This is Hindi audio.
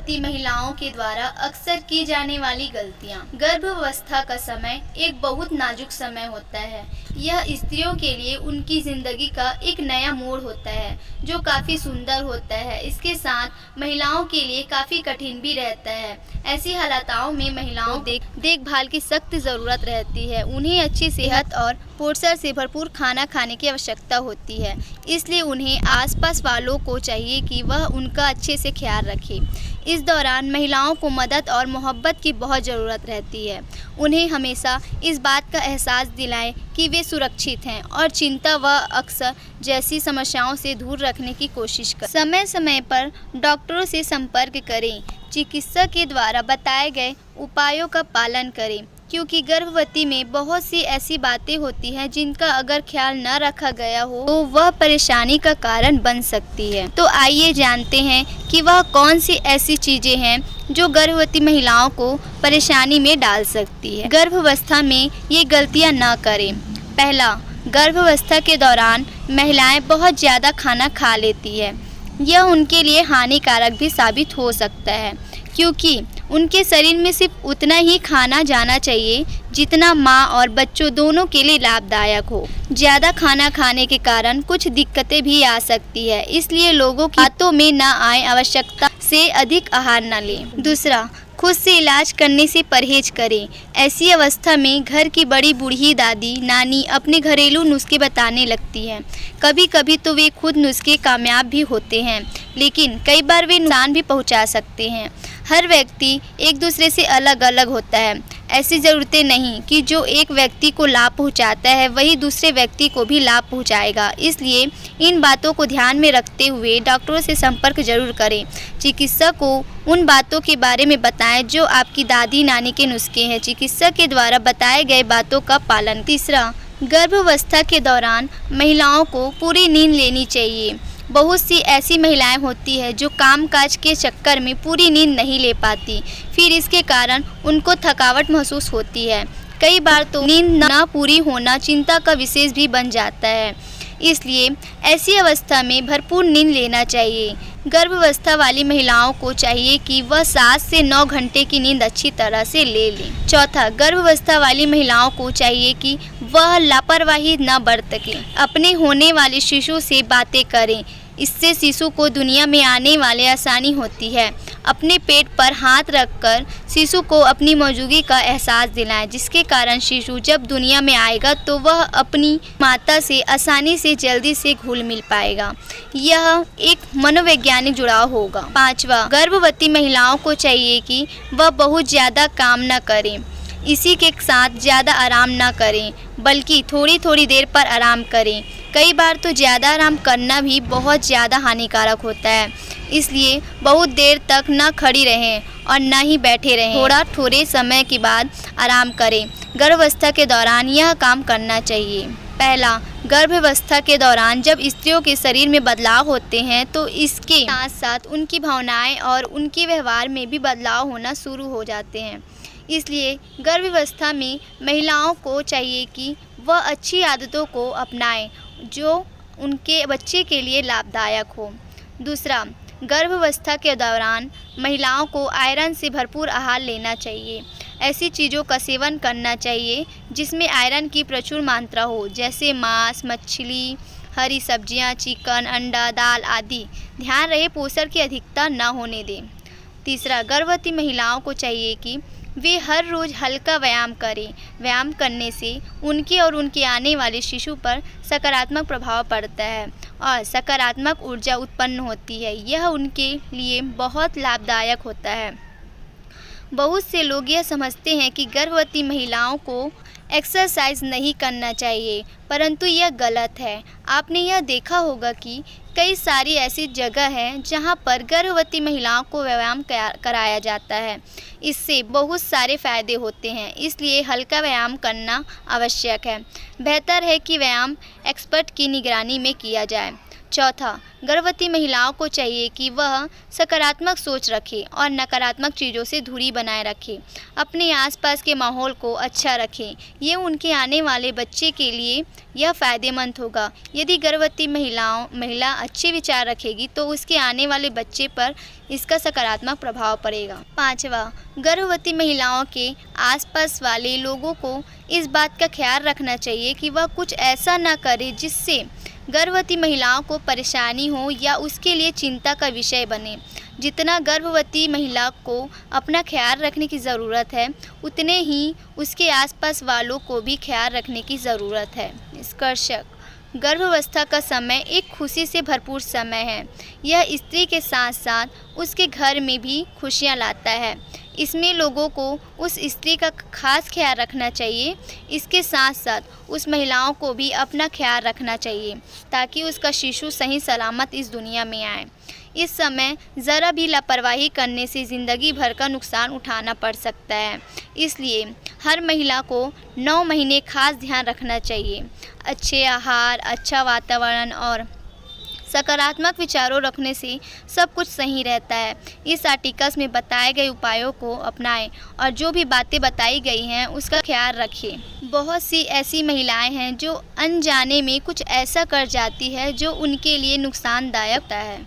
गर्भवती महिलाओं के द्वारा अक्सर की जाने वाली गलतियां। गर्भावस्था का समय एक बहुत नाजुक समय होता है। यह स्त्रियों के लिए उनकी जिंदगी का एक नया मोड़ होता है जो काफ़ी सुंदर होता है। इसके साथ महिलाओं के लिए काफ़ी कठिन भी रहता है। ऐसी हालातों में महिलाओं देखभाल की सख्त ज़रूरत रहती है। उन्हें अच्छी सेहत और पोषण से भरपूर खाना खाने की आवश्यकता होती है। इसलिए उन्हें आसपास वालों को चाहिए कि वह उनका अच्छे से ख्याल रखें। इस दौरान महिलाओं को मदद और मोहब्बत की बहुत ज़रूरत रहती है। उन्हें हमेशा इस बात का एहसास दिलाएं कि वे सुरक्षित हैं और चिंता व अक्सर जैसी समस्याओं से दूर रखने की कोशिश करें। समय समय पर डॉक्टरों से संपर्क करें। चिकित्सक के द्वारा बताए गए उपायों का पालन करें, क्योंकि गर्भवती में बहुत सी ऐसी बातें होती हैं जिनका अगर ख्याल न रखा गया हो तो वह परेशानी का कारण बन सकती है। तो आइए जानते हैं कि वह कौन सी ऐसी चीज़ें हैं जो गर्भवती महिलाओं को परेशानी में डाल सकती है। गर्भावस्था में ये गलतियां न करें। पहला, गर्भावस्था के दौरान महिलाएं बहुत ज़्यादा खाना खा लेती है। यह उनके लिए हानिकारक भी साबित हो सकता है, क्योंकि उनके शरीर में सिर्फ उतना ही खाना जाना चाहिए जितना माँ और बच्चों दोनों के लिए लाभदायक हो। ज़्यादा खाना खाने के कारण कुछ दिक्कतें भी आ सकती है, इसलिए लोगों की बातों में न आए, आवश्यकता से अधिक आहार न लें। दूसरा, खुद से इलाज करने से परहेज करें। ऐसी अवस्था में घर की बड़ी बूढ़ी दादी नानी अपने घरेलू नुस्खे बताने लगती हैं। कभी कभी तो वे खुद नुस्खे कामयाब भी होते हैं, लेकिन कई बार वे नुकसान भी पहुंचा सकते हैं। हर व्यक्ति एक दूसरे से अलग अलग होता है। ऐसी ज़रूरतें नहीं कि जो एक व्यक्ति को लाभ पहुंचाता है वही दूसरे व्यक्ति को भी लाभ पहुंचाएगा। इसलिए इन बातों को ध्यान में रखते हुए डॉक्टरों से संपर्क जरूर करें। चिकित्सक को उन बातों के बारे में बताएं जो आपकी दादी नानी के नुस्खे हैं। चिकित्सक के द्वारा बताए गए बातों का पालन। तीसरा, गर्भावस्था के दौरान महिलाओं को पूरी नींद लेनी चाहिए। बहुत सी ऐसी महिलाएं होती है जो कामकाज के चक्कर में पूरी नींद नहीं ले पाती, फिर इसके कारण उनको थकावट महसूस होती है। कई बार तो नींद न पूरी होना चिंता का विषय भी बन जाता है। इसलिए ऐसी अवस्था में भरपूर नींद लेना चाहिए। गर्भावस्था वाली महिलाओं को चाहिए कि वह 7 से 9 घंटे की नींद अच्छी तरह से ले लें। चौथा, गर्भावस्था वाली महिलाओं को चाहिए कि वह लापरवाही न बरतें। अपने होने वाले शिशु से बातें करें, इससे शिशु को दुनिया में आने वाले आसानी होती है। अपने पेट पर हाथ रखकर शिशु को अपनी मौजूदगी का एहसास दिलाएं, जिसके कारण शिशु जब दुनिया में आएगा तो वह अपनी माता से आसानी से जल्दी से घुल मिल पाएगा। यह एक मनोवैज्ञानिक जुड़ाव होगा। पांचवा, गर्भवती महिलाओं को चाहिए कि वह बहुत ज़्यादा काम न करें। इसी के साथ ज़्यादा आराम न करें, बल्कि थोड़ी थोड़ी देर पर आराम करें। कई बार तो ज़्यादा आराम करना भी बहुत ज़्यादा हानिकारक होता है। इसलिए बहुत देर तक न खड़ी रहें और न ही बैठे रहें। थोड़े समय के बाद आराम करें। गर्भावस्था के दौरान यह काम करना चाहिए। पहला, गर्भावस्था के दौरान जब स्त्रियों के शरीर में बदलाव होते हैं तो इसके साथ साथ उनकी भावनाएं और उनके व्यवहार में भी बदलाव होना शुरू हो जाते हैं। इसलिए गर्भावस्था में महिलाओं को चाहिए कि वह अच्छी आदतों को अपनाएं जो उनके बच्चे के लिए लाभदायक हो। दूसरा, गर्भावस्था के दौरान महिलाओं को आयरन से भरपूर आहार लेना चाहिए। ऐसी चीज़ों का सेवन करना चाहिए जिसमें आयरन की प्रचुर मात्रा हो, जैसे मांस, मछली, हरी सब्जियां, चिकन, अंडा, दाल आदि। ध्यान रहे पोषण की अधिकता न होने दें। तीसरा, गर्भवती महिलाओं को चाहिए कि वे हर रोज़ हल्का व्यायाम करें। व्यायाम करने से उनके और उनके आने वाले शिशु पर सकारात्मक प्रभाव पड़ता है और सकारात्मक ऊर्जा उत्पन्न होती है। यह उनके लिए बहुत लाभदायक होता है। बहुत से लोग यह समझते हैं कि गर्भवती महिलाओं को एक्सरसाइज नहीं करना चाहिए, परंतु यह गलत है। आपने यह देखा होगा कि कई सारी ऐसी जगह हैं जहां पर गर्भवती महिलाओं को व्यायाम कराया जाता है। इससे बहुत सारे फ़ायदे होते हैं, इसलिए हल्का व्यायाम करना आवश्यक है। बेहतर है कि व्यायाम एक्सपर्ट की निगरानी में किया जाए। चौथा, गर्भवती महिलाओं को चाहिए कि वह सकारात्मक सोच रखे और नकारात्मक चीज़ों से दूरी बनाए रखे। अपने आसपास के माहौल को अच्छा रखें। ये उनके आने वाले बच्चे के लिए यह फ़ायदेमंद होगा। यदि गर्भवती महिला अच्छे विचार रखेगी तो उसके आने वाले बच्चे पर इसका सकारात्मक प्रभाव पड़ेगा। पाँचवा, गर्भवती महिलाओं के आसपास वाले लोगों को इस बात का ख्याल रखना चाहिए कि वह कुछ ऐसा न करे जिससे गर्भवती महिलाओं को परेशानी हो या उसके लिए चिंता का विषय बने। जितना गर्भवती महिला को अपना ख्याल रखने की ज़रूरत है, उतने ही उसके आसपास वालों को भी ख्याल रखने की ज़रूरत है। निष्कर्षक, गर्भावस्था का समय एक खुशी से भरपूर समय है। यह स्त्री के साथ साथ उसके घर में भी खुशियाँ लाता है। इसमें लोगों को उस स्त्री का खास ख्याल रखना चाहिए। इसके साथ साथ उस महिलाओं को भी अपना ख्याल रखना चाहिए ताकि उसका शिशु सही सलामत इस दुनिया में आए। इस समय ज़रा भी लापरवाही करने से ज़िंदगी भर का नुकसान उठाना पड़ सकता है। इसलिए हर महिला को 9 महीने खास ध्यान रखना चाहिए। अच्छे आहार, अच्छा वातावरण और सकारात्मक विचारों रखने से सब कुछ सही रहता है। इस आर्टिकल्स में बताए गए उपायों को अपनाएं और जो भी बातें बताई गई हैं उसका ख्याल रखें। बहुत सी ऐसी महिलाएं हैं जो अनजाने में कुछ ऐसा कर जाती है जो उनके लिए नुकसानदायक होता है।